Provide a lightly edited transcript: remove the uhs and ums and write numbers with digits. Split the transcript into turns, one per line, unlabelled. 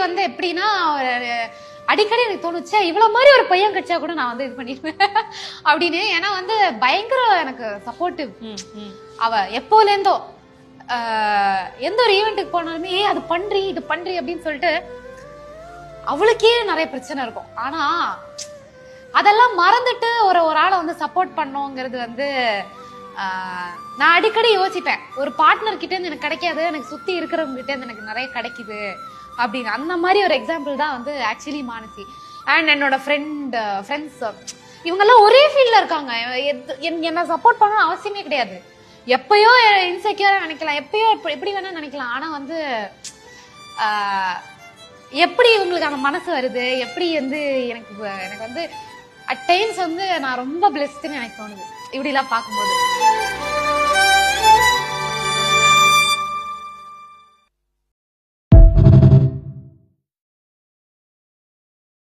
வந்து எப்படின்னா அடிக்கடி எனக்கு தோணுச்சு இவ்வளவு மாதிரி ஒரு பையன் கிடைச்சா கூட நான் வந்து இது பண்ணிருப்பேன் அப்படின்னு. ஏன்னா வந்து பயங்கர எனக்கு சப்போர்ட்டிவ். அவ எப்போலேருந்தோ எந்த ஒரு ஈவெண்ட்டுக்கு போனாலுமே அது பண்றி இது பண்றி அப்படின்னு சொல்லிட்டு அவளுக்கே நிறைய பிரச்சனை இருக்கும். ஆனா அதெல்லாம் மறந்துட்டு ஒரு ஆளை வந்து சப்போர்ட் பண்ணோங்கிறது வந்து நான் அடிக்கடி யோசிப்பேன். ஒரு பார்ட்னர் கிட்ட இருந்து எனக்கு கிடைக்காது, எனக்கு சுத்தி இருக்கிறவங்க கிட்ட இருந்து எனக்கு நிறைய கிடைக்குது அப்படின்னு. அந்த மாதிரி ஒரு எக்ஸாம்பிள் தான் வந்து ஆக்சுவலி மானசி. அண்ட் என்னோட ஃப்ரெண்ட்ஸ் இவங்கெல்லாம் ஒரே ஃபீல்ட்ல இருக்காங்க. என்ன சப்போர்ட் பண்ணணும் அவசியமே கிடையாது. எப்பயோ இன்செக்யூரா நினைக்கலாம், எப்பயோ எப்படி வேணா நினைக்கலாம். ஆனா வந்து எப்படி இவங்களுக்கு அந்த மனசு வருது, எப்படி வந்து எனக்கு வந்து அட் டைம்ஸ் வந்து நான் ரொம்ப பிளெஸ்டுன்னு எனக்கு தோணுது இப்படி எல்லாம் பார்க்கும்போது.